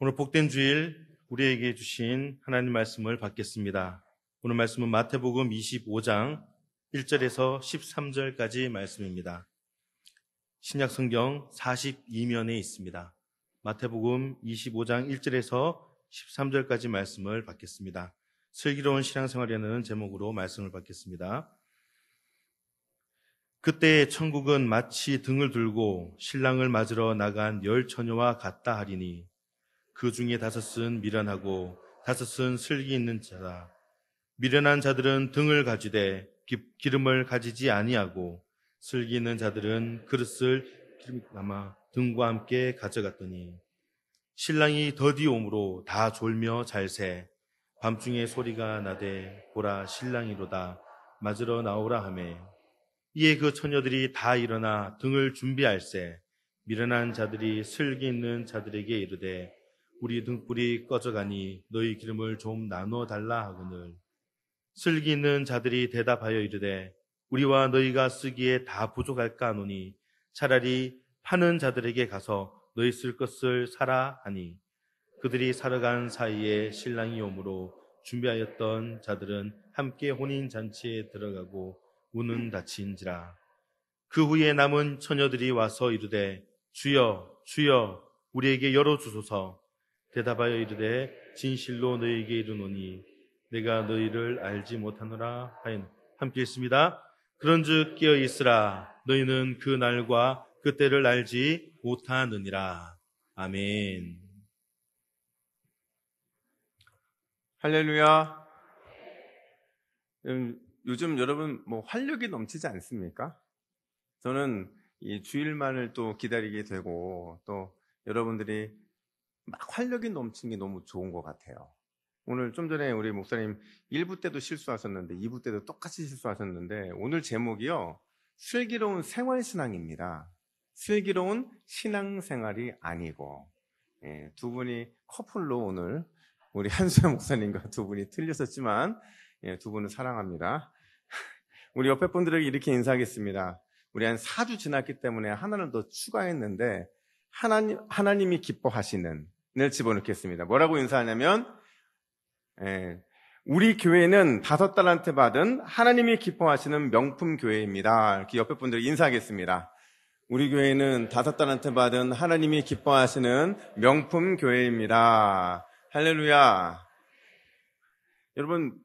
오늘 복된 주일 우리에게 주신 하나님 말씀을 받겠습니다. 오늘 말씀은 마태복음 25장 1절에서 13절까지 말씀입니다. 신약성경 42면에 있습니다. 마태복음 25장 1절에서 13절까지 말씀을 받겠습니다. 슬기로운 신앙생활이라는 제목으로 말씀을 받겠습니다. 그때 천국은 마치 등을 들고 신랑을 맞으러 나간 10처녀와 같다 하리니 그 중에 5은 미련하고 5은 슬기 있는 자다. 미련한 자들은 등을 가지되 기름을 가지지 아니하고 슬기 있는 자들은 그릇을 기름이 남아 등과 함께 가져갔더니 신랑이 더디옴으로 다 졸며 잘새 밤중에 소리가 나되 보라 신랑이로다 맞으러 나오라 하매 이에 그 처녀들이 다 일어나 등을 준비할세 미련한 자들이 슬기 있는 자들에게 이르되 우리 등불이 꺼져가니 너희 기름을 좀 나누어 달라 하거늘 슬기 있는 자들이 대답하여 이르되 우리와 너희가 쓰기에 다 부족할까 하노니 차라리 파는 자들에게 가서 너희 쓸 것을 사라 하니 그들이 사러 간 사이에 신랑이 오므로 준비하였던 자들은 함께 혼인잔치에 들어가고 문은 닫힌지라. 그 후에 남은 처녀들이 와서 이르되 주여 주여 우리에게 열어주소서. 대답하여 이르되 진실로 너희에게 이르노니 내가 너희를 알지 못하노라 하였노라. 함께 읽습니다. 그런즉 깨어 있으라 너희는 그 날과 그 때를 알지 못하느니라. 아멘. 할렐루야. 요즘 여러분 활력이 넘치지 않습니까? 저는 이 주일만을 또 기다리게 되고 또 여러분들이 막 활력이 넘치는 게 너무 좋은 것 같아요. 오늘 좀 전에 우리 목사님 1부 때도 실수하셨는데 2부 때도 똑같이 실수하셨는데 오늘 제목이요. 슬기로운 생활신앙입니다. 슬기로운 신앙생활이 아니고 두 분이 커플로 오늘 우리 한수영 목사님과 두 분이 틀렸었지만 두 분은 사랑합니다. 우리 옆에 분들에게 이렇게 인사하겠습니다. 우리 한 4주 지났기 때문에 하나를 더 추가했는데 하나님이 기뻐하시는 을 집어넣겠습니다. 뭐라고 인사하냐면 우리 교회는 5달란트 받은 하나님이 기뻐하시는 명품 교회입니다. 이렇게 옆에 분들 인사하겠습니다. 우리 교회는 5달란트 받은 하나님이 기뻐하시는 명품 교회입니다. 할렐루야. 여러분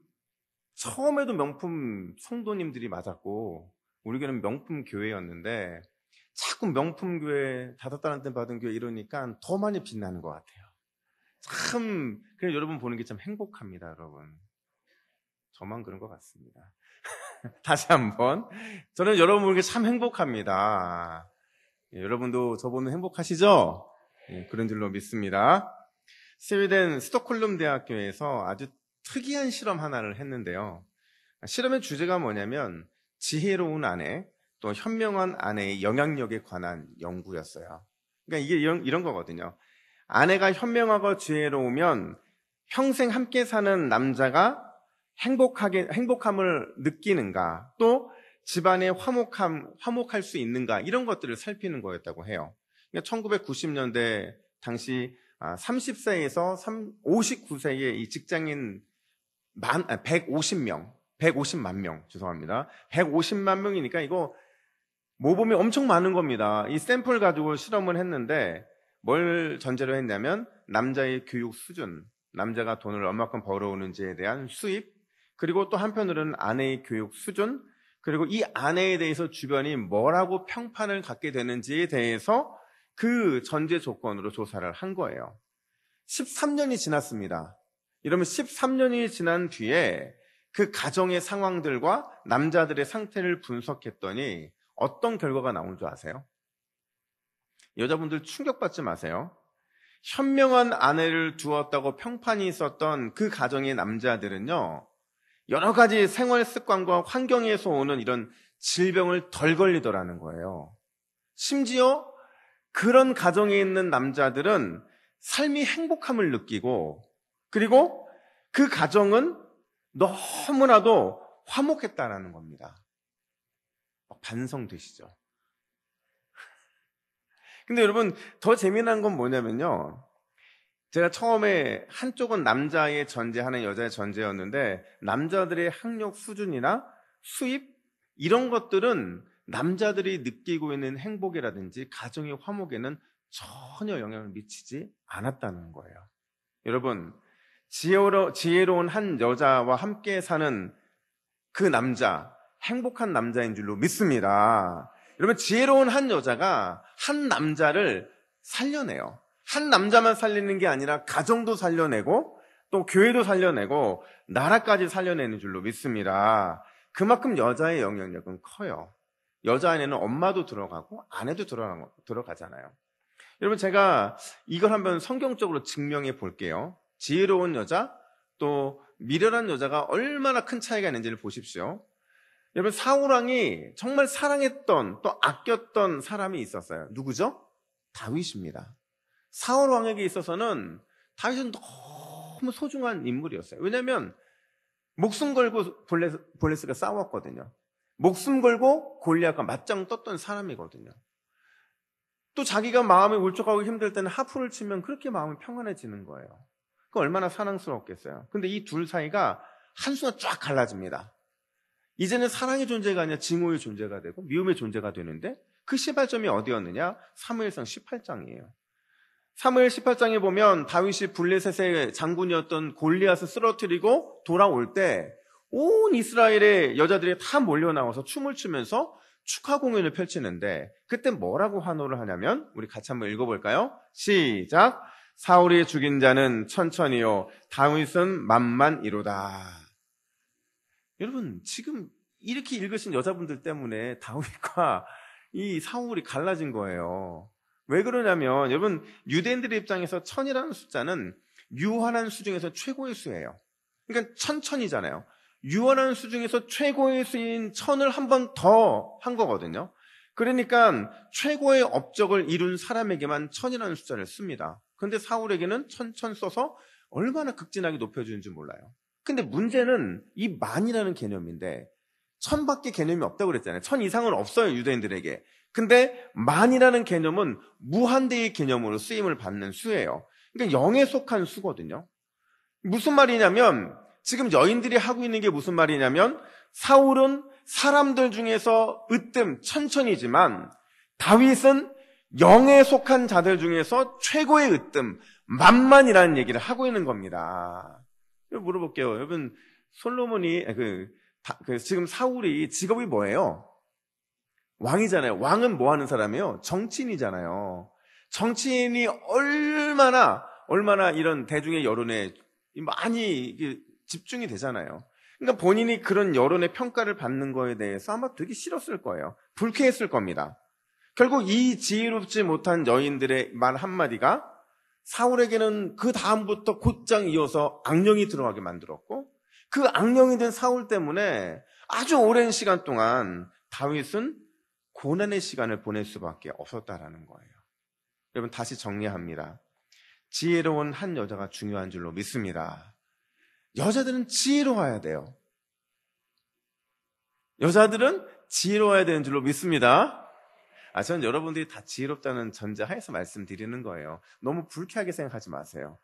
처음에도 명품 성도님들이 맞았고 우리 교회는 명품 교회였는데 자꾸 명품 교회 5달란트 받은 교회 이러니까 더 많이 빛나는 것 같아요. 참 그냥 여러분 보는 게 참 행복합니다. 여러분 저만 그런 것 같습니다. 다시 한번 저는 여러분 보는 게 참 행복합니다. 여러분도 저 보면 행복하시죠? 그런 줄로 믿습니다. 스웨덴 스톡홀름 대학교에서 아주 특이한 실험 하나를 했는데요. 실험의 주제가 뭐냐면 지혜로운 아내 또 현명한 아내의 영향력에 관한 연구였어요. 그러니까 이게 이런 거거든요. 아내가 현명하고 지혜로우면 평생 함께 사는 남자가 행복함을 느끼는가, 또 집안의 화목할 수 있는가, 이런 것들을 살피는 거였다고 해요. 그러니까 1990년대 당시 30세에서 59세의 이 직장인 150만 명, 죄송합니다. 150만 명이니까 이거 모범이 엄청 많은 겁니다. 이 샘플 가지고 실험을 했는데 뭘 전제로 했냐면 남자의 교육 수준, 남자가 돈을 얼마큼 벌어오는지에 대한 수입, 그리고 또 한편으로는 아내의 교육 수준, 그리고 이 아내에 대해서 주변이 뭐라고 평판을 갖게 되는지에 대해서 그 전제 조건으로 조사를 한 거예요. 13년이 지났습니다. 이러면 13년이 지난 뒤에 그 가정의 상황들과 남자들의 상태를 분석했더니 어떤 결과가 나온 줄 아세요? 여자분들 충격받지 마세요. 현명한 아내를 두었다고 평판이 있었던 그 가정의 남자들은요, 여러 가지 생활 습관과 환경에서 오는 이런 질병을 덜 걸리더라는 거예요. 심지어 그런 가정에 있는 남자들은 삶이 행복함을 느끼고, 그리고 그 가정은 너무나도 화목했다라는 겁니다. 반성되시죠? 근데 여러분 더 재미난 건 뭐냐면요, 제가 처음에 한쪽은 남자의 전제, 하나는 여자의 전제였는데 남자들의 학력 수준이나 수입 이런 것들은 남자들이 느끼고 있는 행복이라든지 가정의 화목에는 전혀 영향을 미치지 않았다는 거예요. 여러분, 지혜로운 한 여자와 함께 사는 그 남자, 행복한 남자인 줄로 믿습니다. 여러분, 지혜로운 한 여자가 한 남자를 살려내요. 한 남자만 살리는 게 아니라 가정도 살려내고 또 교회도 살려내고 나라까지 살려내는 줄로 믿습니다. 그만큼 여자의 영향력은 커요. 여자 안에는 엄마도 들어가고 아내도 들어가잖아요. 여러분, 제가 이걸 한번 성경적으로 증명해 볼게요. 지혜로운 여자 또 미련한 여자가 얼마나 큰 차이가 있는지를 보십시오. 여러분, 사울왕이 정말 사랑했던 또 아꼈던 사람이 있었어요. 누구죠? 다윗입니다. 사울왕에게 있어서는 다윗은 너무 소중한 인물이었어요. 왜냐하면 목숨 걸고 블레셋과 싸웠거든요. 목숨 걸고 골리앗과 맞짱 떴던 사람이거든요. 또 자기가 마음이 울적하고 힘들 때는 하프를 치면 그렇게 마음이 평안해지는 거예요. 그 얼마나 사랑스럽겠어요. 근데 이 둘 사이가 한순간 쫙 갈라집니다. 이제는 사랑의 존재가 아니라 증오의 존재가 되고 미움의 존재가 되는데 그 시발점이 어디였느냐? 사무엘상 18장이에요. 사무엘 18장에 보면 다윗이 블레셋의 장군이었던 골리앗을 쓰러뜨리고 돌아올 때 온 이스라엘의 여자들이 다 몰려 나와서 춤을 추면서 축하 공연을 펼치는데 그때 뭐라고 환호를 하냐면 우리 같이 한번 읽어볼까요? 시작! 사울이 죽인 자는 천천히요 다윗은 만만이로다. 여러분, 지금 이렇게 읽으신 여자분들 때문에 다윗과 이 사울이 갈라진 거예요. 왜 그러냐면 여러분, 유대인들의 입장에서 천이라는 숫자는 유한한 수 중에서 최고의 수예요. 그러니까 천천이잖아요. 유한한 수 중에서 최고의 수인 천을 한 번 더 한 거거든요. 그러니까 최고의 업적을 이룬 사람에게만 천이라는 숫자를 씁니다. 그런데 사울에게는 천천 써서 얼마나 극진하게 높여주는지 몰라요. 근데 문제는 이 만이라는 개념인데 천밖에 개념이 없다고 그랬잖아요. 천 이상은 없어요, 유대인들에게. 근데 만이라는 개념은 무한대의 개념으로 쓰임을 받는 수예요. 그러니까 0에 속한 수거든요. 무슨 말이냐면 지금 여인들이 하고 있는 게 무슨 말이냐면 사울은 사람들 중에서 으뜸 천천이지만 다윗은 0에 속한 자들 중에서 최고의 으뜸 만만이라는 얘기를 하고 있는 겁니다. 물어볼게요. 여러분, 솔로몬이 지금 사울이 직업이 뭐예요? 왕이잖아요. 왕은 뭐 하는 사람이에요? 정치인이잖아요. 정치인이 얼마나 이런 대중의 여론에 많이 집중이 되잖아요. 그러니까 본인이 그런 여론의 평가를 받는 거에 대해서 아마 되게 싫었을 거예요. 불쾌했을 겁니다. 결국 이 지혜롭지 못한 여인들의 말 한마디가 사울에게는 그 다음부터 곧장 이어서 악령이 들어가게 만들었고 그 악령이 된 사울 때문에 아주 오랜 시간 동안 다윗은 고난의 시간을 보낼 수밖에 없었다라는 거예요. 여러분, 다시 정리합니다. 지혜로운 한 여자가 중요한 줄로 믿습니다. 여자들은 지혜로워야 돼요. 여자들은 지혜로워야 되는 줄로 믿습니다. 전 여러분들이 다 지혜롭다는 전제하에서 말씀드리는 거예요. 너무 불쾌하게 생각하지 마세요.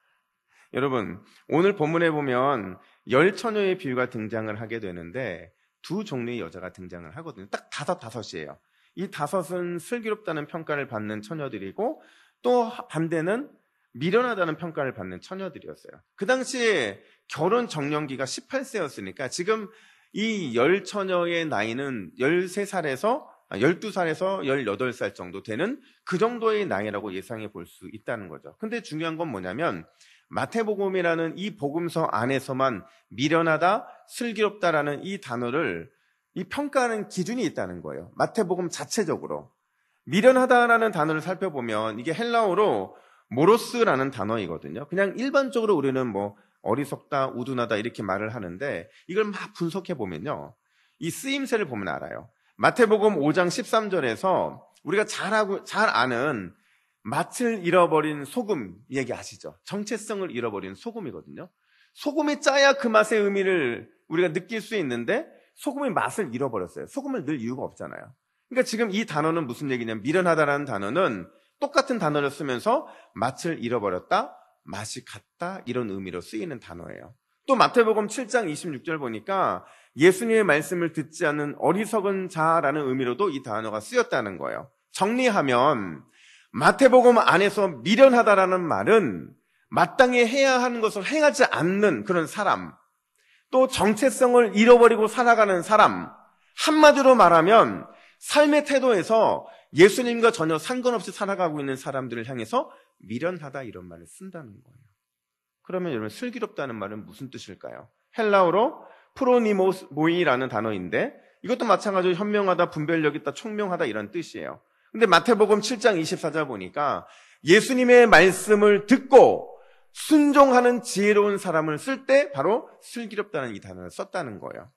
여러분, 오늘 본문에 보면 10처녀의 비유가 등장을 하게 되는데 두 종류의 여자가 등장을 하거든요. 딱 다섯이에요. 이 5은 슬기롭다는 평가를 받는 처녀들이고 또 반대는 미련하다는 평가를 받는 처녀들이었어요. 그 당시에 결혼 정년기가 18세였으니까 지금 이 10처녀의 나이는 12살에서 18살 정도 되는 그 정도의 나이라고 예상해 볼 수 있다는 거죠. 근데 중요한 건 뭐냐면 마태복음이라는 이 복음서 안에서만 미련하다, 슬기롭다라는 이 단어를 이 평가하는 기준이 있다는 거예요. 마태복음 자체적으로. 미련하다라는 단어를 살펴보면 이게 헬라어로 모로스라는 단어이거든요. 그냥 일반적으로 우리는 뭐 어리석다, 우둔하다 이렇게 말을 하는데 이걸 막 분석해 보면요. 이 쓰임새를 보면 알아요. 마태복음 5장 13절에서 우리가 잘 아는 맛을 잃어버린 소금 얘기 아시죠? 정체성을 잃어버린 소금이거든요. 소금이 짜야 그 맛의 의미를 우리가 느낄 수 있는데 소금의 맛을 잃어버렸어요. 소금을 넣을 이유가 없잖아요. 그러니까 지금 이 단어는 무슨 얘기냐면 미련하다라는 단어는 똑같은 단어를 쓰면서 맛을 잃어버렸다, 맛이 같다 이런 의미로 쓰이는 단어예요. 또 마태복음 7장 26절 보니까 예수님의 말씀을 듣지 않는 어리석은 자라는 의미로도 이 단어가 쓰였다는 거예요. 정리하면 마태복음 안에서 미련하다라는 말은 마땅히 해야 하는 것을 행하지 않는 그런 사람, 또 정체성을 잃어버리고 살아가는 사람, 한마디로 말하면 삶의 태도에서 예수님과 전혀 상관없이 살아가고 있는 사람들을 향해서 미련하다 이런 말을 쓴다는 거예요. 그러면 여러분 슬기롭다는 말은 무슨 뜻일까요? 헬라어로 프로니모이라는 단어인데 이것도 마찬가지로 현명하다, 분별력 있다, 총명하다 이런 뜻이에요. 근데 마태복음 7장 24절 보니까 예수님의 말씀을 듣고 순종하는 지혜로운 사람을 쓸 때 바로 슬기롭다는 이 단어를 썼다는 거예요.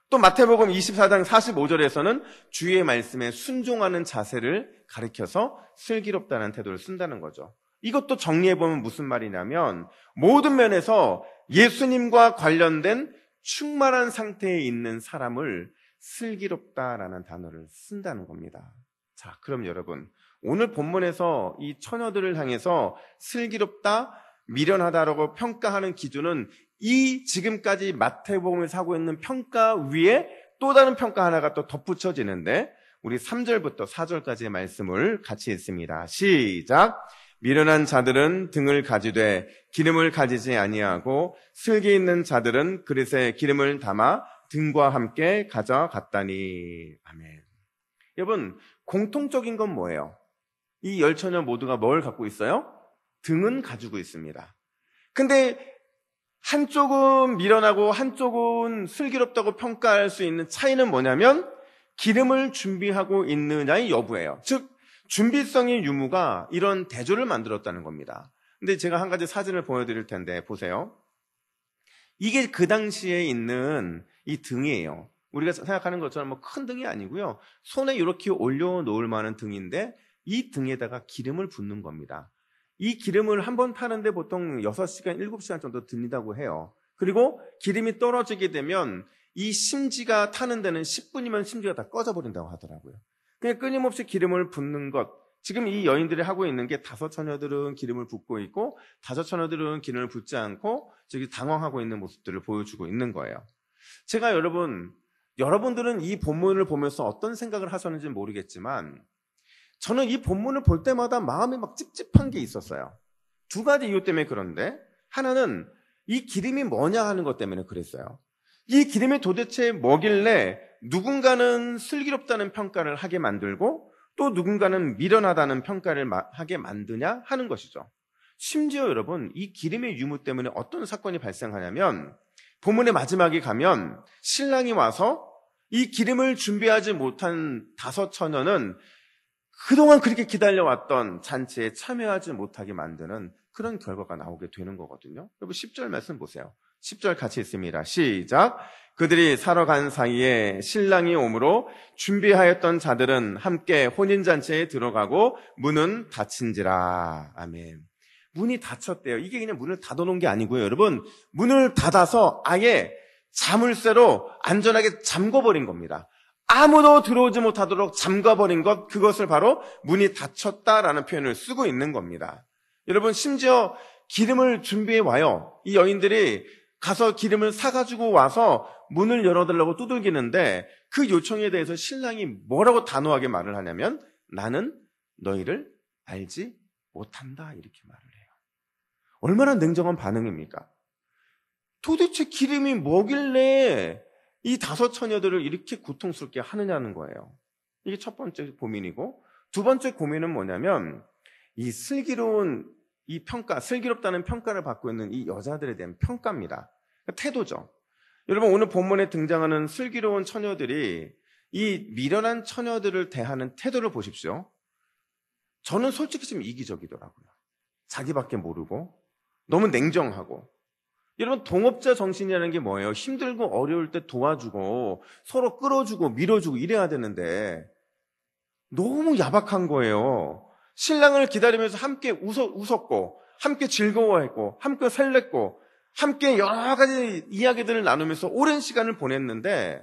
또 마태복음 24장 45절에서는 주의 말씀에 순종하는 자세를 가리켜서 슬기롭다는 태도를 쓴다는 거죠. 이것도 정리해보면 무슨 말이냐면 모든 면에서 예수님과 관련된 충만한 상태에 있는 사람을 슬기롭다라는 단어를 쓴다는 겁니다. 자, 그럼 여러분 오늘 본문에서 이 처녀들을 향해서 슬기롭다, 미련하다라고 평가하는 기준은 이 지금까지 마태복음에서 하고 있는 평가 위에 또 다른 평가 하나가 또 덧붙여지는데 우리 3절부터 4절까지의 말씀을 같이 읽습니다. 시작! 미련한 자들은 등을 가지되 기름을 가지지 아니하고 슬기 있는 자들은 그릇에 기름을 담아 등과 함께 가져갔다니. 아멘. 여러분, 공통적인 건 뭐예요? 이 열 처녀 모두가 뭘 갖고 있어요? 등은 가지고 있습니다. 근데 한쪽은 미련하고 한쪽은 슬기롭다고 평가할 수 있는 차이는 뭐냐면 기름을 준비하고 있느냐의 여부예요. 즉 준비성의 유무가 이런 대조를 만들었다는 겁니다. 근데 제가 한 가지 사진을 보여드릴 텐데 보세요. 이게 그 당시에 있는 이 등이에요. 우리가 생각하는 것처럼 뭐 큰 등이 아니고요. 손에 이렇게 올려놓을 만한 등인데 이 등에다가 기름을 붓는 겁니다. 이 기름을 한 번 타는데 보통 6시간, 7시간 정도 듭니다고 해요. 그리고 기름이 떨어지게 되면 이 심지가 타는 데는 10분이면 심지가 다 꺼져버린다고 하더라고요. 그냥 끊임없이 기름을 붓는 것. 지금 이 여인들이 하고 있는 게 5 처녀들은 기름을 붓고 있고 5 처녀들은 기름을 붓지 않고 저기 당황하고 있는 모습들을 보여주고 있는 거예요. 제가 여러분들은 이 본문을 보면서 어떤 생각을 하셨는지 모르겠지만 저는 이 본문을 볼 때마다 마음이 막 찝찝한 게 있었어요. 2가지 이유 때문에 그런데 하나는 이 기름이 뭐냐 하는 것 때문에 그랬어요. 이 기름이 도대체 뭐길래 누군가는 슬기롭다는 평가를 하게 만들고 또 누군가는 미련하다는 평가를 하게 만드냐 하는 것이죠. 심지어 여러분 이 기름의 유무 때문에 어떤 사건이 발생하냐면 본문의 마지막에 가면 신랑이 와서 이 기름을 준비하지 못한 5 처녀는 그동안 그렇게 기다려왔던 잔치에 참여하지 못하게 만드는 그런 결과가 나오게 되는 거거든요. 여러분 10절 말씀 보세요. 10절 같이 읽습니다. 시작! 그들이 사러 간 사이에 신랑이 오므로 준비하였던 자들은 함께 혼인잔치에 들어가고 문은 닫힌지라. 아멘. 문이 닫혔대요. 이게 그냥 문을 닫아놓은 게 아니고요. 여러분 문을 닫아서 아예 자물쇠로 안전하게 잠궈버린 겁니다. 아무도 들어오지 못하도록 잠가버린 것, 그것을 바로 문이 닫혔다라는 표현을 쓰고 있는 겁니다. 여러분 심지어 기름을 준비해 와요. 이 여인들이 가서 기름을 사가지고 와서 문을 열어달라고 두들기는데 그 요청에 대해서 신랑이 뭐라고 단호하게 말을 하냐면 나는 너희를 알지 못한다 이렇게 말을 해요. 얼마나 냉정한 반응입니까? 도대체 기름이 뭐길래 이 5 처녀들을 이렇게 고통스럽게 하느냐는 거예요. 이게 첫 번째 고민이고 2번째 고민은 뭐냐면 이 슬기로운 이 평가, 슬기롭다는 평가를 받고 있는 이 여자들에 대한 평가입니다. 그러니까 태도죠. 여러분 오늘 본문에 등장하는 슬기로운 처녀들이 이 미련한 처녀들을 대하는 태도를 보십시오. 저는 솔직히 좀 이기적이더라고요. 자기밖에 모르고 너무 냉정하고. 여러분 동업자 정신이라는 게 뭐예요? 힘들고 어려울 때 도와주고 서로 끌어주고 밀어주고 이래야 되는데 너무 야박한 거예요. 신랑을 기다리면서 함께 웃었고 함께 즐거워했고 함께 설렜고 함께 여러 가지 이야기들을 나누면서 오랜 시간을 보냈는데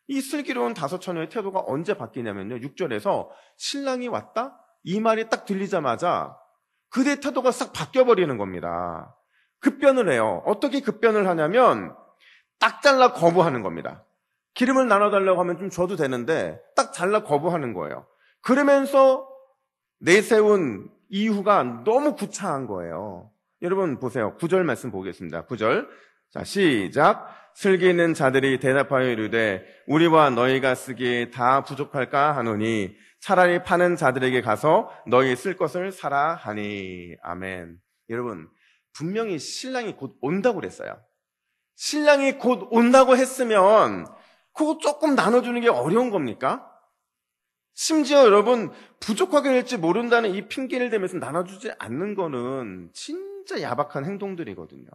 이 슬기로운 5 처녀의 태도가 언제 바뀌냐면요. 6절에서 신랑이 왔다? 이 말이 딱 들리자마자 그대의 태도가 싹 바뀌어버리는 겁니다. 급변을 해요. 어떻게 급변을 하냐면 딱 잘라 거부하는 겁니다. 기름을 나눠달라고 하면 좀 줘도 되는데 딱 잘라 거부하는 거예요. 그러면서 내세운 이유가 너무 구차한 거예요. 여러분 보세요. 9절 말씀 보겠습니다. 9절. 자, 시작. 슬기 있는 자들이 대답하여 이르되 우리와 너희가 쓰기에 다 부족할까 하노니 차라리 파는 자들에게 가서 너희 쓸 것을 사라 하니. 아멘. 여러분, 분명히 신랑이 곧 온다고 그랬어요. 신랑이 곧 온다고 했으면 그거 조금 나눠주는 게 어려운 겁니까? 심지어 여러분, 부족하게 될지 모른다는 이 핑계를 대면서 나눠주지 않는 거는 진짜 야박한 행동들이거든요.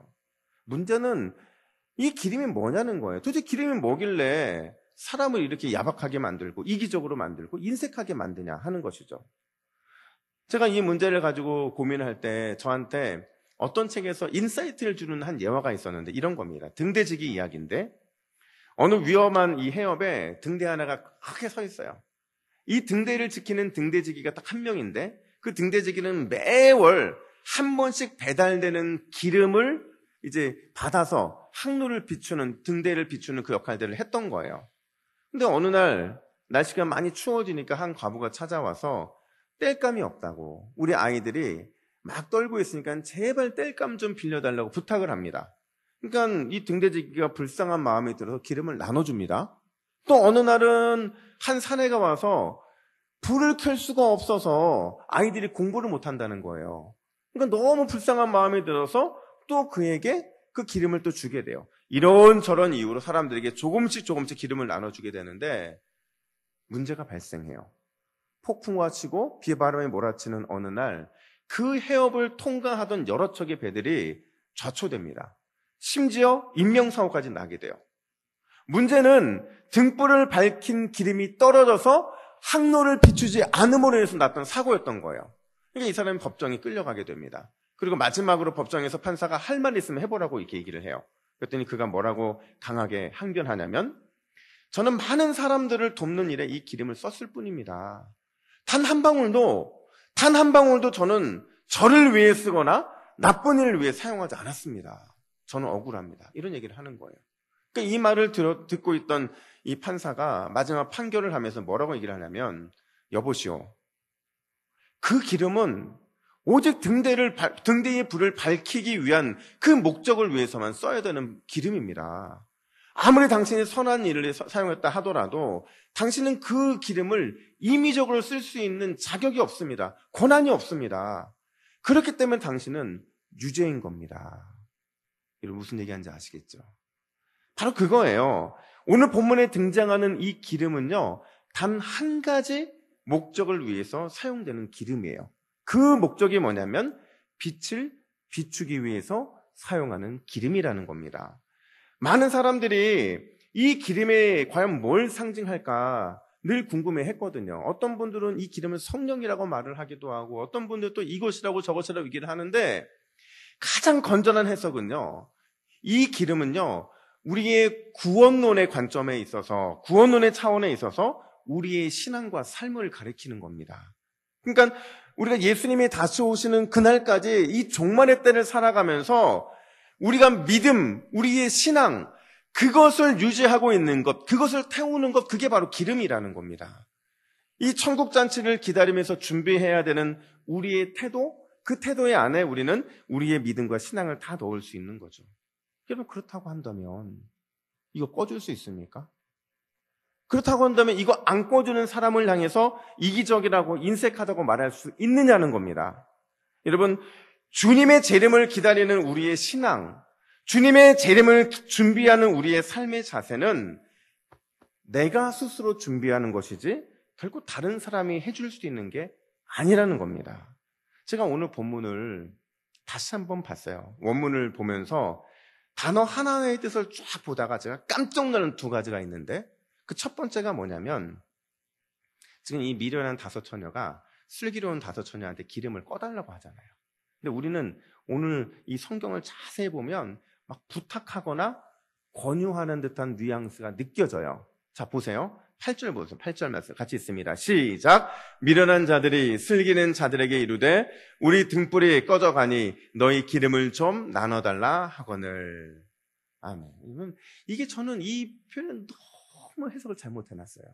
문제는 이 기름이 뭐냐는 거예요. 도대체 기름이 뭐길래 사람을 이렇게 야박하게 만들고 이기적으로 만들고 인색하게 만드냐 하는 것이죠. 제가 이 문제를 가지고 고민할 때 저한테 어떤 책에서 인사이트를 주는 한 예화가 있었는데 이런 겁니다. 등대지기 이야기인데 어느 위험한 이 해협에 등대 하나가 크게 서 있어요. 이 등대를 지키는 등대지기가 딱 한 명인데 그 등대지기는 매월 한 번씩 배달되는 기름을 이제 받아서 항로를 비추는, 등대를 비추는 그 역할들을 했던 거예요. 근데 어느 날 날씨가 많이 추워지니까 한 과부가 찾아와서 땔감이 없다고, 우리 아이들이 막 떨고 있으니까 제발 땔감 좀 빌려달라고 부탁을 합니다. 그러니까 이 등대지기가 불쌍한 마음이 들어서 기름을 나눠줍니다. 또 어느 날은 한 사내가 와서 불을 켤 수가 없어서 아이들이 공부를 못한다는 거예요. 그러니까 너무 불쌍한 마음이 들어서 또 그에게 그 기름을 또 주게 돼요. 이런저런 이유로 사람들에게 조금씩 기름을 나눠주게 되는데 문제가 발생해요. 폭풍과 치고 비바람이 몰아치는 어느 날 그 해협을 통과하던 여러 척의 배들이 좌초됩니다. 심지어 인명사고까지 나게 돼요. 문제는 등불을 밝힌 기름이 떨어져서 항로를 비추지 않음으로 인해서 났던 사고였던 거예요. 그러니까 이 사람이 법정에 끌려가게 됩니다. 그리고 마지막으로 법정에서 판사가 할 말 있으면 해보라고 이렇게 얘기를 해요. 그랬더니 그가 뭐라고 강하게 항변하냐면 저는 많은 사람들을 돕는 일에 이 기름을 썼을 뿐입니다. 단 한 방울도 저는 저를 위해 쓰거나 나쁜 일을 위해 사용하지 않았습니다. 저는 억울합니다. 이런 얘기를 하는 거예요. 그러니까 이 말을 듣고 있던 이 판사가 마지막 판결을 하면서 뭐라고 얘기를 하냐면 여보시오, 그 기름은 오직 등대의 불을 밝히기 위한 그 목적을 위해서만 써야 되는 기름입니다. 아무리 당신이 선한 일을 사용했다 하더라도 당신은 그 기름을 임의적으로 쓸 수 있는 자격이 없습니다. 권한이 없습니다. 그렇기 때문에 당신은 유죄인 겁니다. 이거 무슨 얘기하는지 아시겠죠? 바로 그거예요. 오늘 본문에 등장하는 이 기름은요, 단 한 가지 목적을 위해서 사용되는 기름이에요. 그 목적이 뭐냐면 빛을 비추기 위해서 사용하는 기름이라는 겁니다. 많은 사람들이 이 기름에 과연 뭘 상징할까 늘 궁금해했거든요. 어떤 분들은 이 기름은 성령이라고 말을 하기도 하고 어떤 분들은 또 이것이라고 저것이라고 얘기를 하는데 가장 건전한 해석은요, 이 기름은요 우리의 구원론의 관점에 있어서, 구원론의 차원에 있어서 우리의 신앙과 삶을 가리키는 겁니다. 그러니까 우리가 예수님이 다시 오시는 그날까지 이 종말의 때를 살아가면서 우리가 믿음, 우리의 신앙, 그것을 유지하고 있는 것, 그것을 태우는 것, 그게 바로 기름이라는 겁니다. 이 천국잔치를 기다리면서 준비해야 되는 우리의 태도, 그 태도의 안에 우리는 우리의 믿음과 신앙을 다 넣을 수 있는 거죠. 여러분, 그렇다고 한다면 이거 꺼줄 수 있습니까? 그렇다고 한다면 이거 안 꺼주는 사람을 향해서 이기적이라고 인색하다고 말할 수 있느냐는 겁니다. 여러분, 주님의 재림을 기다리는 우리의 신앙, 주님의 재림을 준비하는 우리의 삶의 자세는 내가 스스로 준비하는 것이지 결국 다른 사람이 해줄 수 있는 게 아니라는 겁니다. 제가 오늘 본문을 다시 한번 봤어요. 원문을 보면서 단어 하나의 뜻을 쫙 보다가 제가 깜짝 놀란 두 가지가 있는데 그 첫 번째가 뭐냐면 지금 이 미련한 다섯 처녀가 슬기로운 다섯 처녀한테 기름을 꺼달라고 하잖아요. 근데 우리는 오늘 이 성경을 자세히 보면 막 부탁하거나 권유하는 듯한 뉘앙스가 느껴져요. 자, 보세요. 8절 보세요. 8절 말씀 같이 있습니다. 시작. 미련한 자들이 슬기는 자들에게 이르되 우리 등불이 꺼져가니 너희 기름을 좀 나눠달라 하거늘. 아멘. 이게 저는 이 표현은 너무 해석을 잘못해놨어요.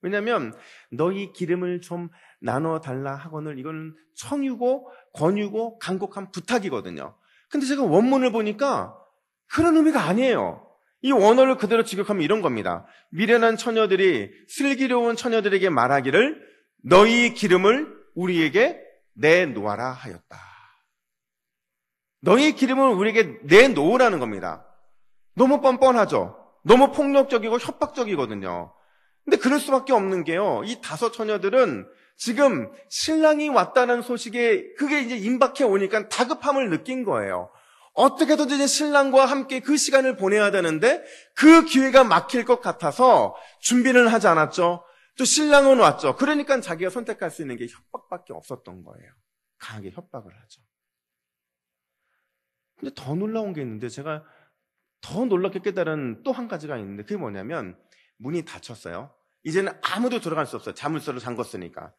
왜냐하면 너희 기름을 좀 나눠달라 하거늘, 이건 청유고 권유고 간곡한 부탁이거든요. 근데 제가 원문을 보니까 그런 의미가 아니에요. 이 원어를 그대로 직역하면 이런 겁니다. 미련한 처녀들이 슬기로운 처녀들에게 말하기를 너희 기름을 우리에게 내놓아라 하였다. 너희 기름을 우리에게 내놓으라는 겁니다. 너무 뻔뻔하죠. 너무 폭력적이고 협박적이거든요. 근데 그럴 수밖에 없는 게요, 이 5 처녀들은 지금 신랑이 왔다는 소식에 그게 이제 임박해 오니까 다급함을 느낀 거예요. 어떻게든 이제 신랑과 함께 그 시간을 보내야 되는데 그 기회가 막힐 것 같아서 준비를 하지 않았죠. 또 신랑은 왔죠. 그러니까 자기가 선택할 수 있는 게 협박밖에 없었던 거예요. 강하게 협박을 하죠. 근데 더 놀라운 게 있는데, 제가 더 놀랍게 깨달은 또 한 가지가 있는데, 그게 뭐냐면 문이 닫혔어요. 이제는 아무도 들어갈 수 없어요. 자물쇠로 잠궜으니까.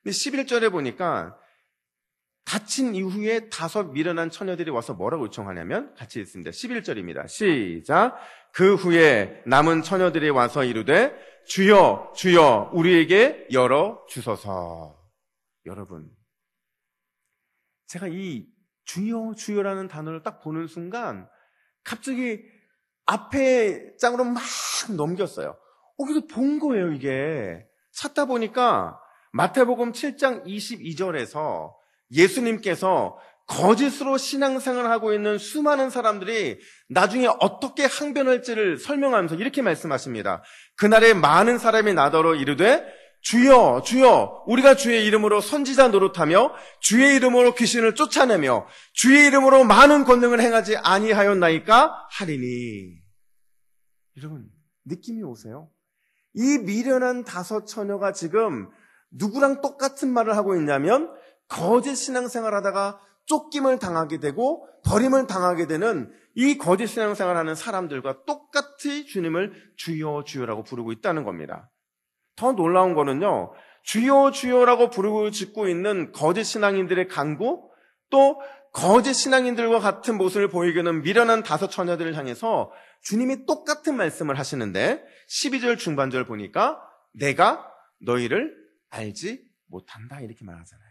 근데 11절에 보니까 닫힌 이후에 5 미련한 처녀들이 와서 뭐라고 요청하냐면 같이 읽습니다. 11절입니다. 시작. 그 후에 남은 처녀들이 와서 이르되 주여 주여 우리에게 열어 주소서. 여러분, 제가 이 주여 주여라는 단어를 딱 보는 순간 갑자기 앞에 장으로 막 넘겼어요. 그래서 본 거예요. 이게 찾다 보니까 마태복음 7장 22절에서 예수님께서 거짓으로 신앙생활을 하고 있는 수많은 사람들이 나중에 어떻게 항변할지를 설명하면서 이렇게 말씀하십니다. 그날에 많은 사람이 나더러 이르되 주여 주여 우리가 주의 이름으로 선지자 노릇하며 주의 이름으로 귀신을 쫓아내며 주의 이름으로 많은 권능을 행하지 아니하였나이까 하리니. 여러분, 느낌이 오세요? 이 미련한 5 처녀가 지금 누구랑 똑같은 말을 하고 있냐면 거짓 신앙생활 하다가 쫓김을 당하게 되고 버림을 당하게 되는 이 거짓 신앙생활 하는 사람들과 똑같이 주님을 주여 주여라고 부르고 있다는 겁니다. 더 놀라운 거는요, 주여 주여라고 부르고 짓고 있는 거짓 신앙인들의 간구, 또 거짓 신앙인들과 같은 모습을 보이게 하는 미련한 5 처녀들을 향해서 주님이 똑같은 말씀을 하시는데 12절 중반절 보니까 내가 너희를 알지 못한다 이렇게 말하잖아요.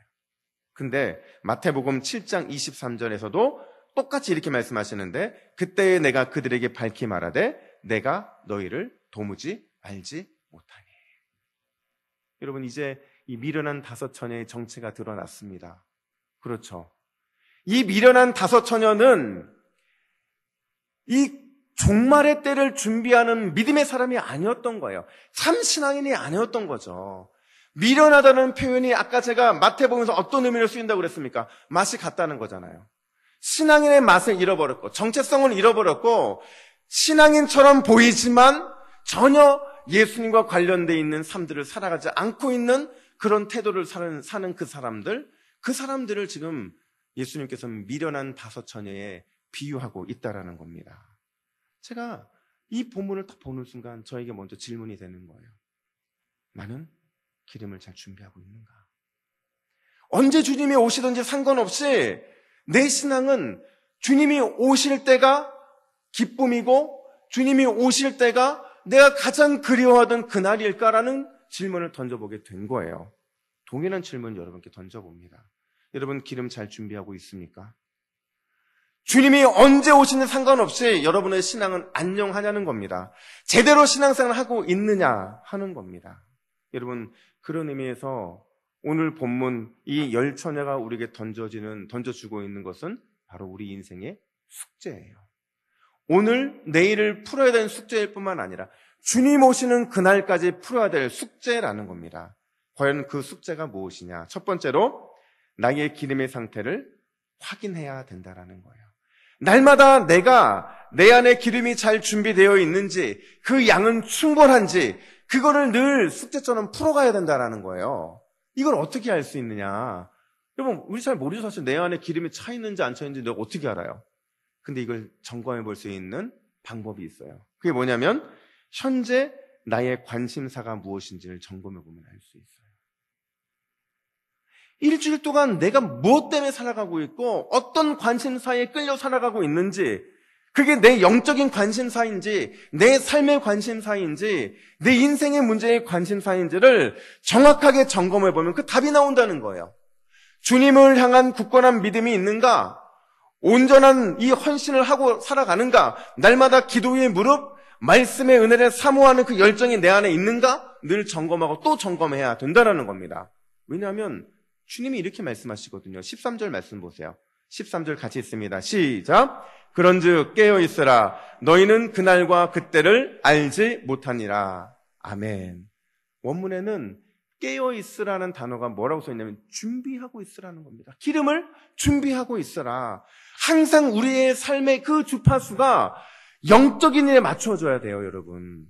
근데 마태복음 7장 23절에서도 똑같이 이렇게 말씀하시는데 그때에 내가 그들에게 밝히 말하되 내가 너희를 도무지 알지 못하니. 여러분, 이제 이 미련한 5 처녀의 정체가 드러났습니다. 그렇죠. 이 미련한 5 처녀는 이 종말의 때를 준비하는 믿음의 사람이 아니었던 거예요. 참 신앙인이 아니었던 거죠. 미련하다는 표현이 아까 제가 마태복음에서 어떤 의미로 쓰인다고 그랬습니까? 맛이 같다는 거잖아요. 신앙인의 맛을 잃어버렸고 정체성을 잃어버렸고 신앙인처럼 보이지만 전혀 예수님과 관련되어 있는 삶들을 살아가지 않고 있는 그런 태도를 사는 그 사람들을 지금 예수님께서 미련한 5 처녀에 비유하고 있다라는 겁니다. 제가 이 본문을 딱 보는 순간 저에게 먼저 질문이 되는 거예요. 나는 기름을 잘 준비하고 있는가? 언제 주님이 오시든지 상관없이 내 신앙은 주님이 오실 때가 기쁨이고 주님이 오실 때가 내가 가장 그리워하던 그날일까라는 질문을 던져보게 된 거예요. 동일한 질문 여러분께 던져봅니다. 여러분, 기름 잘 준비하고 있습니까? 주님이 언제 오시는 상관없이 여러분의 신앙은 안녕하냐는 겁니다. 제대로 신앙생활을 하고 있느냐 하는 겁니다. 여러분, 그런 의미에서 오늘 본문 이 10 처녀가 우리에게 던져주고 있는 것은 바로 우리 인생의 숙제예요. 오늘 내일을 풀어야 되는 숙제일 뿐만 아니라 주님 오시는 그날까지 풀어야 될 숙제라는 겁니다. 과연 그 숙제가 무엇이냐? 첫 번째로 나의 기름의 상태를 확인해야 된다는 거예요. 날마다 내가 내 안에 기름이 잘 준비되어 있는지, 그 양은 충분한지 그거를 늘 숙제처럼 풀어가야 된다는 거예요. 이걸 어떻게 알 수 있느냐? 여러분, 우리 잘 모르죠. 사실 내 안에 기름이 차 있는지 안 차 있는지 내가 어떻게 알아요? 근데 이걸 점검해 볼 수 있는 방법이 있어요. 그게 뭐냐면 현재 나의 관심사가 무엇인지를 점검해 보면 알 수 있어요. 일주일 동안 내가 무엇 때문에 살아가고 있고 어떤 관심사에 끌려 살아가고 있는지, 그게 내 영적인 관심사인지 내 삶의 관심사인지 내 인생의 문제의 관심사인지를 정확하게 점검해 보면 그 답이 나온다는 거예요. 주님을 향한 굳건한 믿음이 있는가? 온전한 이 헌신을 하고 살아가는가? 날마다 기도 위에 무릎, 말씀의 은혜를 사모하는 그 열정이 내 안에 있는가? 늘 점검하고 또 점검해야 된다는 겁니다. 왜냐하면 주님이 이렇게 말씀하시거든요. 13절 말씀 보세요. 13절 같이 있습니다. 시작. 그런즉 깨어있으라. 너희는 그날과 그때를 알지 못하니라. 아멘. 원문에는 깨어있으라는 단어가 뭐라고 써있냐면 준비하고 있으라는 겁니다. 기름을 준비하고 있으라. 항상 우리의 삶의 그 주파수가 영적인 일에 맞춰져야 돼요, 여러분.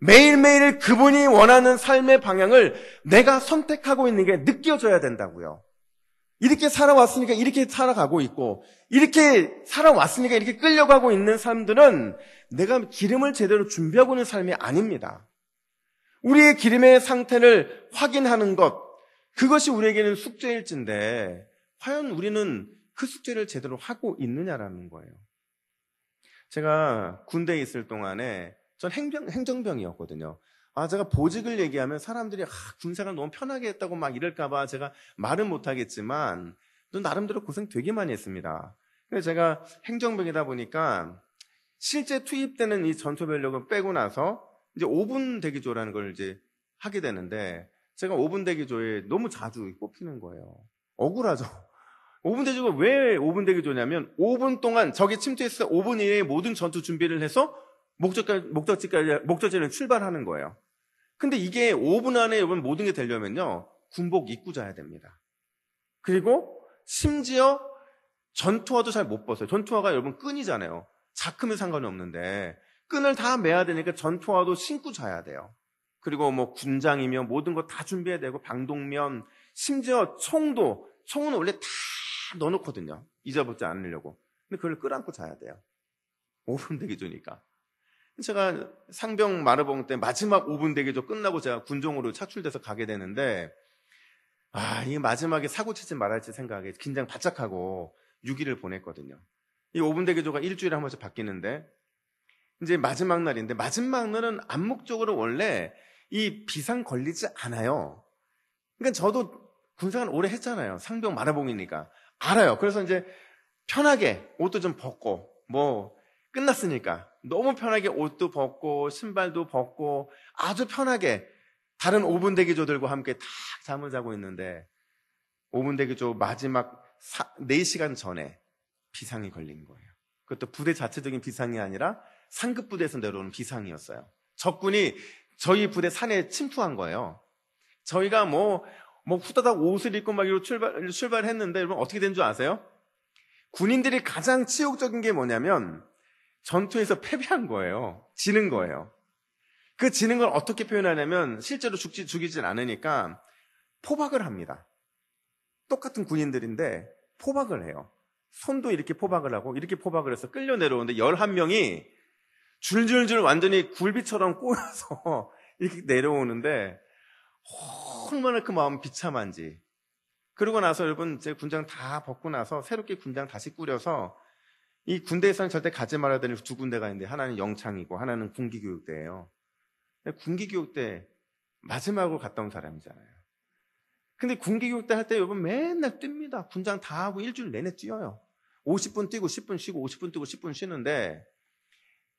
매일매일 그분이 원하는 삶의 방향을 내가 선택하고 있는 게 느껴져야 된다고요. 이렇게 살아왔으니까 이렇게 살아가고 있고, 이렇게 살아왔으니까 이렇게 끌려가고 있는 사람들은 내가 기름을 제대로 준비하고 있는 삶이 아닙니다. 우리의 기름의 상태를 확인하는 것, 그것이 우리에게는 숙제일진데 과연 우리는 그 숙제를 제대로 하고 있느냐라는 거예요. 제가 군대에 있을 동안에 전 행정병이었거든요. 제가 보직을 얘기하면 사람들이 군생활 너무 편하게 했다고 막 이럴까봐 제가 말은 못하겠지만 나름대로 고생 되게 많이 했습니다. 그래서 제가 행정병이다 보니까 실제 투입되는 이 전투변력을 빼고 나서 이제 5분 대기조라는 걸 이제 하게 되는데, 제가 5분 대기조에 너무 자주 꼽히는 거예요. 억울하죠. 5분 대기조가 왜 5분 대기조냐면 5분 동안 적이 침투해서 5분 이내에 모든 전투 준비를 해서 목적지를 출발하는 거예요. 근데 이게 5분 안에 여러분 모든 게 되려면요, 군복 입고 자야 됩니다. 그리고 심지어 전투화도 잘 못 벗어요. 전투화가 여러분 끈이잖아요. 자크면 상관이 없는데 끈을 다 매야 되니까 전투화도 신고 자야 돼요. 그리고 뭐 군장이며 모든 거 다 준비해야 되고, 방독면, 심지어 총은 원래 다 넣어놓거든요. 잊어버리지 않으려고. 근데 그걸 끌안고 자야 돼요. 5분 대기조니까. 제가 상병 마르봉 때 마지막 5분 대기조 끝나고 제가 군종으로 착출돼서 가게 되는데, 이 마지막에 사고 치지 말할지 생각에 긴장 바짝 하고 6일을 보냈거든요. 이 5분 대기조가 일주일에 한 번씩 바뀌는데, 이제 마지막 날인데, 마지막 날은 암묵적으로 원래 이 비상 걸리지 않아요. 그러니까 저도 군생활 오래 했잖아요. 상병 마라봉이니까 알아요. 그래서 이제 편하게 옷도 좀 벗고, 뭐 끝났으니까 너무 편하게 옷도 벗고 신발도 벗고 아주 편하게 다른 5분 대기조들과 함께 다 잠을 자고 있는데, 5분 대기조 마지막 4시간 전에 비상이 걸린 거예요. 그것도 부대 자체적인 비상이 아니라 상급 부대에서 내려오는 비상이었어요. 적군이 저희 부대 산에 침투한 거예요. 저희가 뭐 후다닥 옷을 입고 막 이러고 출발했는데, 여러분 어떻게 된 줄 아세요? 군인들이 가장 치욕적인 게 뭐냐면 전투에서 패배한 거예요. 지는 거예요. 그 지는 걸 어떻게 표현하냐면, 실제로 죽이진 않으니까 포박을 합니다. 똑같은 군인들인데 포박을 해요. 손도 이렇게 포박을 하고 이렇게 포박을 해서 끌려 내려오는데 11명이 줄줄줄 완전히 굴비처럼 꼬여서 이렇게 내려오는데 얼마나 그 마음 비참한지. 그러고 나서 여러분, 제 군장 다 벗고 나서 새롭게 군장 다시 꾸려서, 이 군대에서는 절대 가지 말아야 되는 두 군데가 있는데 하나는 영창이고 하나는 군기교육대예요. 군기교육대 마지막으로 갔다 온 사람이잖아요. 근데 군기교육대 할 때 여러분 맨날 뜁니다. 군장 다 하고 일주일 내내 뛰어요. 50분 뛰고 10분 쉬고 50분 뛰고 10분 쉬는데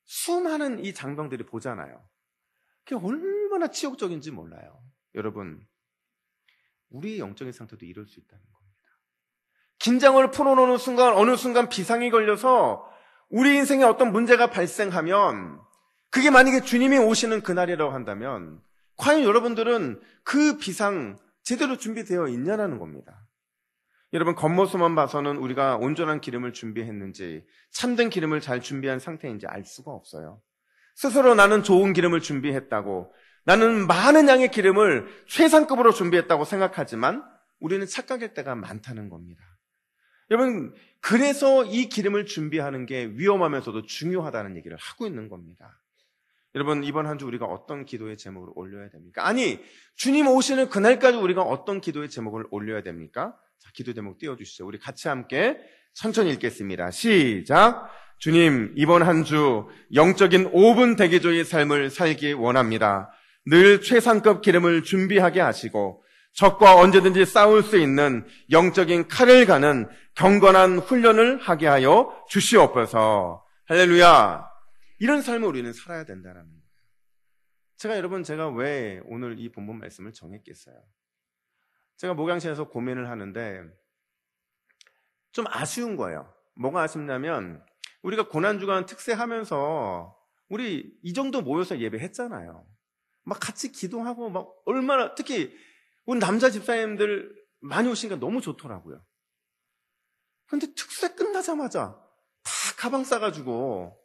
수많은 이 장병들이 보잖아요. 그게 얼마나 치욕적인지 몰라요. 여러분, 우리의 영적인 상태도 이럴 수 있다는 겁니다. 긴장을 풀어놓는 순간, 어느 순간 비상이 걸려서 우리 인생에 어떤 문제가 발생하면, 그게 만약에 주님이 오시는 그날이라고 한다면 과연 여러분들은 그 비상 제대로 준비되어 있냐는 겁니다. 여러분, 겉모습만 봐서는 우리가 온전한 기름을 준비했는지, 참된 기름을 잘 준비한 상태인지 알 수가 없어요. 스스로 나는 좋은 기름을 준비했다고, 나는 많은 양의 기름을 최상급으로 준비했다고 생각하지만 우리는 착각일 때가 많다는 겁니다. 여러분, 그래서 이 기름을 준비하는 게 위험하면서도 중요하다는 얘기를 하고 있는 겁니다. 여러분, 이번 한 주 우리가 어떤 기도의 제목을 올려야 됩니까? 아니, 주님 오시는 그날까지 우리가 어떤 기도의 제목을 올려야 됩니까? 자, 기도 제목 띄워주시죠. 우리 같이 함께 천천히 읽겠습니다. 시작! 주님, 이번 한 주 영적인 5분 대기조의 삶을 살기 원합니다. 늘 최상급 기름을 준비하게 하시고 적과 언제든지 싸울 수 있는 영적인 칼을 가는 경건한 훈련을 하게 하여 주시옵소서. 할렐루야. 이런 삶을 우리는 살아야 된다는 거예요. 제가 왜 오늘 이 본문 말씀을 정했겠어요? 제가 목양실에서 고민을 하는데 좀 아쉬운 거예요. 뭐가 아쉽냐면 우리가 고난주간 특세하면서 우리 이 정도 모여서 예배했잖아요. 막 같이 기도하고 막 얼마나, 특히 우리 남자 집사님들 많이 오시니까 너무 좋더라고요. 근데 특세 끝나자마자 다 가방 싸가지고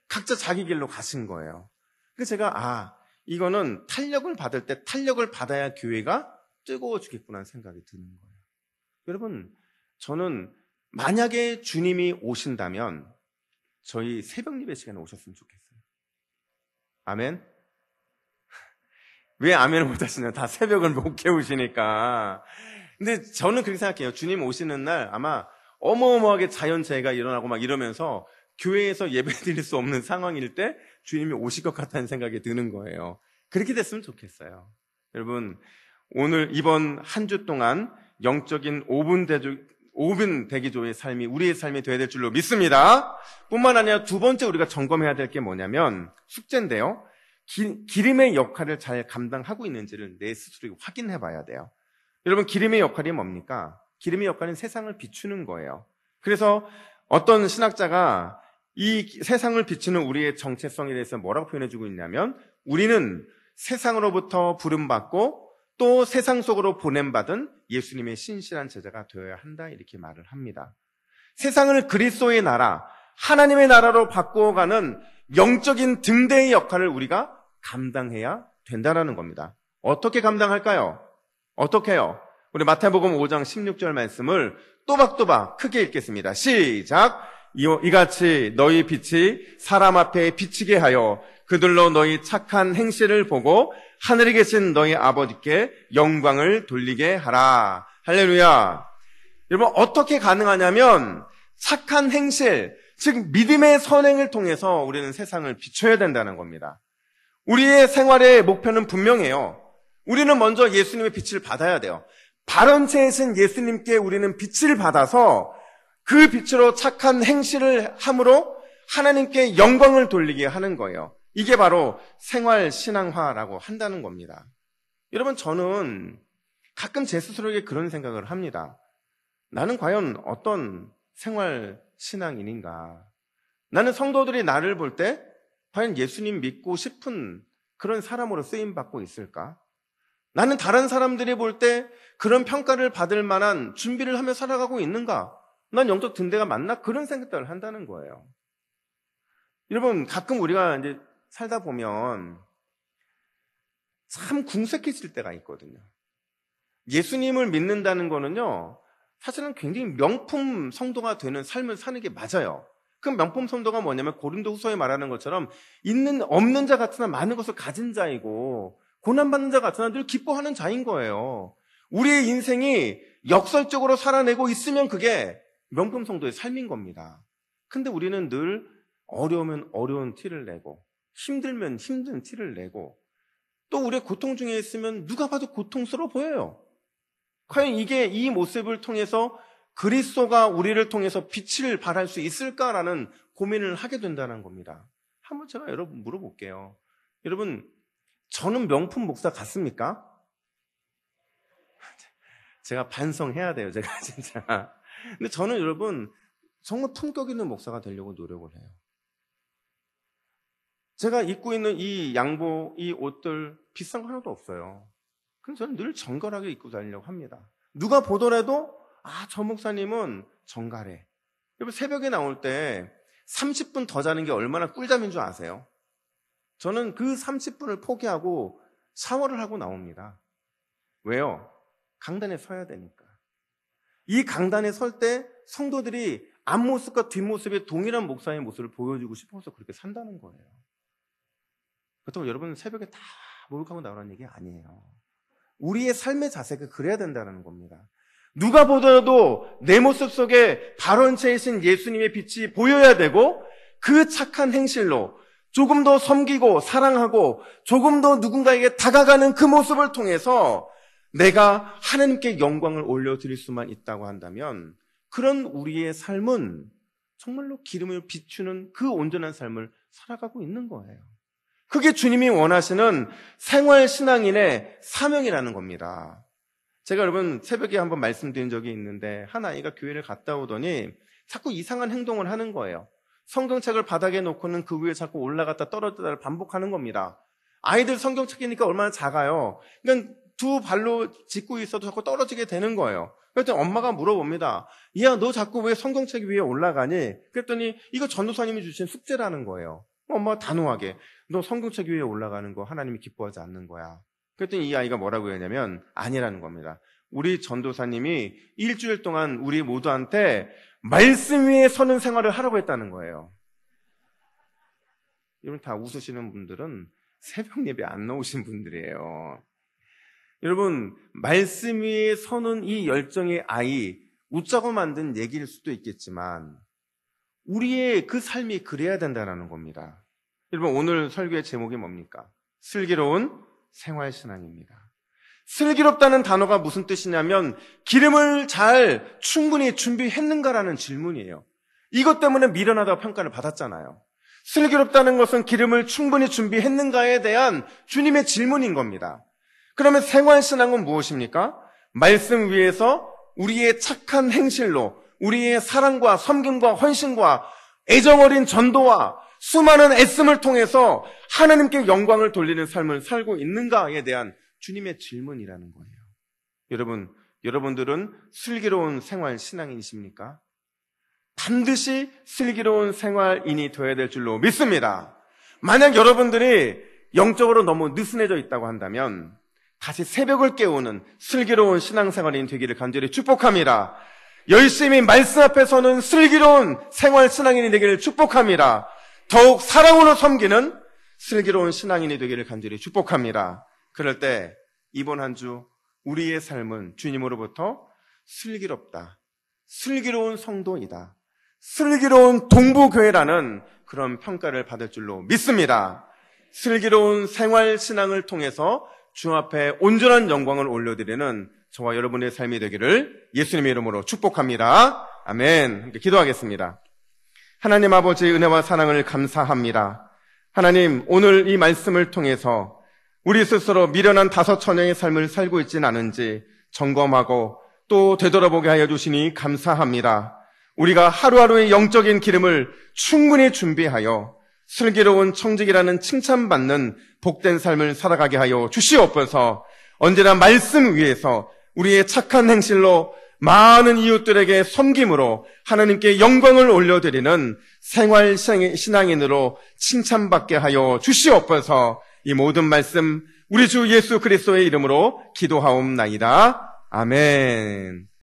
각자 자기 길로 가신 거예요. 그래서 제가 이거는 탄력을 받을 때 탄력을 받아야 교회가 뜨거워지겠구나 하는 생각이 드는 거예요. 여러분, 저는 만약에 주님이 오신다면 저희 새벽 예배 시간에 오셨으면 좋겠어요. 아멘? 왜 아멘을 못하시냐? 다 새벽을 못 깨우시니까. 근데 저는 그렇게 생각해요. 주님 오시는 날 아마 어마어마하게 자연재해가 일어나고 막 이러면서 교회에서 예배 드릴 수 없는 상황일 때 주님이 오실 것 같다는 생각이 드는 거예요. 그렇게 됐으면 좋겠어요. 여러분, 오늘 이번 한 주 동안 영적인 5분 대기조의 삶이 우리의 삶이 되어야 될 줄로 믿습니다. 뿐만 아니라 두 번째 우리가 점검해야 될 게 뭐냐면 숙제인데요. 기름의 역할을 잘 감당하고 있는지를 내 스스로 확인해 봐야 돼요. 여러분, 기름의 역할이 뭡니까? 기름의 역할은 세상을 비추는 거예요. 그래서 어떤 신학자가 이 세상을 비추는 우리의 정체성에 대해서 뭐라고 표현해주고 있냐면 우리는 세상으로부터 부름받고 또 세상 속으로 보냄받은 예수님의 신실한 제자가 되어야 한다, 이렇게 말을 합니다. 세상을 그리스도의 나라, 하나님의 나라로 바꾸어가는 영적인 등대의 역할을 우리가 감당해야 된다는 겁니다. 어떻게 감당할까요? 어떻게 해요? 우리 마태복음 5장 16절 말씀을 또박또박 크게 읽겠습니다. 시작! 이같이 너희 빛이 사람 앞에 비치게 하여 그들로 너희 착한 행실을 보고 하늘에 계신 너희 아버지께 영광을 돌리게 하라. 할렐루야. 여러분, 어떻게 가능하냐면 착한 행실, 즉 믿음의 선행을 통해서 우리는 세상을 비춰야 된다는 겁니다. 우리의 생활의 목표는 분명해요. 우리는 먼저 예수님의 빛을 받아야 돼요. 바른 채이신 예수님께 우리는 빛을 받아서 그 빛으로 착한 행실을 함으로 하나님께 영광을 돌리게 하는 거예요. 이게 바로 생활 신앙화라고 한다는 겁니다. 여러분, 저는 가끔 제 스스로에게 그런 생각을 합니다. 나는 과연 어떤 생활 신앙인인가? 나는 성도들이 나를 볼 때 과연 예수님 믿고 싶은 그런 사람으로 쓰임받고 있을까? 나는 다른 사람들이 볼 때 그런 평가를 받을 만한 준비를 하며 살아가고 있는가? 난 영적 등대가 맞나? 그런 생각들을 한다는 거예요. 여러분, 가끔 우리가 이제 살다 보면 참 궁색해질 때가 있거든요. 예수님을 믿는다는 거는요, 사실은 굉장히 명품 성도가 되는 삶을 사는 게 맞아요. 그 명품 성도가 뭐냐면 고린도후서에 말하는 것처럼 있는 없는 자 같으나 많은 것을 가진 자이고 고난받는 자 같으나 늘 기뻐하는 자인 거예요. 우리의 인생이 역설적으로 살아내고 있으면 그게 명품 성도의 삶인 겁니다. 근데 우리는 늘 어려우면 어려운 티를 내고 힘들면 힘든 티를 내고 또 우리의 고통 중에 있으면 누가 봐도 고통스러워 보여요. 과연 이 모습을 통해서 그리스도가 우리를 통해서 빛을 발할 수 있을까라는 고민을 하게 된다는 겁니다. 한번 제가 여러분 물어볼게요. 여러분, 저는 명품 목사 같습니까? 제가 반성해야 돼요, 제가 진짜. 근데 저는 여러분 정말 품격 있는 목사가 되려고 노력을 해요. 제가 입고 있는 이 양복, 이 옷들 비싼 거 하나도 없어요. 그럼 저는 늘 정갈하게 입고 다니려고 합니다. 누가 보더라도 저 목사님은 정갈해. 여러분, 새벽에 나올 때 30분 더 자는 게 얼마나 꿀잠인 줄 아세요? 저는 그 30분을 포기하고 샤워를 하고 나옵니다. 왜요? 강단에 서야 되니까. 이 강단에 설 때 성도들이 앞모습과 뒷모습의 동일한 목사의 모습을 보여주고 싶어서 그렇게 산다는 거예요. 그렇다고 여러분 새벽에 다 목욕하고 나오라는 얘기 아니에요. 우리의 삶의 자세가 그래야 된다는 겁니다. 누가 보더라도 내 모습 속에 발원체이신 예수님의 빛이 보여야 되고 그 착한 행실로 조금 더 섬기고 사랑하고 조금 더 누군가에게 다가가는 그 모습을 통해서 내가 하나님께 영광을 올려드릴 수만 있다고 한다면 그런 우리의 삶은 정말로 기름을 비추는 그 온전한 삶을 살아가고 있는 거예요. 그게 주님이 원하시는 생활신앙인의 사명이라는 겁니다. 제가 여러분 새벽에 한번 말씀드린 적이 있는데 한 아이가 교회를 갔다 오더니 자꾸 이상한 행동을 하는 거예요. 성경책을 바닥에 놓고는 그 위에 자꾸 올라갔다 떨어졌다를 반복하는 겁니다. 아이들 성경책이니까 얼마나 작아요. 그러니까 두 발로 짚고 있어도 자꾸 떨어지게 되는 거예요. 그랬더니 엄마가 물어봅니다. 야, 너 자꾸 왜 성경책 위에 올라가니? 그랬더니 이거 전도사님이 주신 숙제라는 거예요. 엄마가 단호하게 너 성경책 위에 올라가는 거 하나님이 기뻐하지 않는 거야. 그랬더니 이 아이가 뭐라고 했냐면 아니라는 겁니다. 우리 전도사님이 일주일 동안 우리 모두한테 말씀 위에 서는 생활을 하라고 했다는 거예요. 여러분 다 웃으시는 분들은 새벽 예배 안 나오신 분들이에요. 여러분 말씀 위에 서는 이 열정의 아이 웃자고 만든 얘기일 수도 있겠지만 우리의 그 삶이 그래야 된다는 겁니다. 여러분 오늘 설교의 제목이 뭡니까? 슬기로운 생활신앙입니다. 슬기롭다는 단어가 무슨 뜻이냐면 기름을 잘 충분히 준비했는가라는 질문이에요. 이것 때문에 미련하다고 평가를 받았잖아요. 슬기롭다는 것은 기름을 충분히 준비했는가에 대한 주님의 질문인 겁니다. 그러면 생활신앙은 무엇입니까? 말씀 위에서 우리의 착한 행실로 우리의 사랑과 섬김과 헌신과 애정어린 전도와 수많은 애씀을 통해서 하나님께 영광을 돌리는 삶을 살고 있는가에 대한 주님의 질문이라는 거예요. 여러분들은 슬기로운 생활 신앙인이십니까? 반드시 슬기로운 생활인이 되어야 될 줄로 믿습니다. 만약 여러분들이 영적으로 너무 느슨해져 있다고 한다면 다시 새벽을 깨우는 슬기로운 신앙생활인 되기를 간절히 축복합니다. 열심히 말씀 앞에 서는 슬기로운 생활 신앙인이 되기를 축복합니다. 더욱 사랑으로 섬기는 슬기로운 신앙인이 되기를 간절히 축복합니다. 그럴 때 이번 한 주 우리의 삶은 주님으로부터 슬기롭다, 슬기로운 성도이다, 슬기로운 동부교회라는 그런 평가를 받을 줄로 믿습니다. 슬기로운 생활신앙을 통해서 주 앞에 온전한 영광을 올려드리는 저와 여러분의 삶이 되기를 예수님의 이름으로 축복합니다. 아멘. 함께 기도하겠습니다. 하나님 아버지의 은혜와 사랑을 감사합니다. 하나님, 오늘 이 말씀을 통해서 우리 스스로 미련한 다섯 처녀의 삶을 살고 있지는 않은지 점검하고 또 되돌아보게 하여 주시니 감사합니다. 우리가 하루하루의 영적인 기름을 충분히 준비하여 슬기로운 청직이라는 칭찬받는 복된 삶을 살아가게 하여 주시옵소서. 언제나 말씀 위에서 우리의 착한 행실로 많은 이웃들에게 섬김으로 하나님께 영광을 올려드리는 생활 신앙인으로 칭찬받게 하여 주시옵소서. 이 모든 말씀 우리 주 예수 그리스도의 이름으로 기도하옵나이다. 아멘.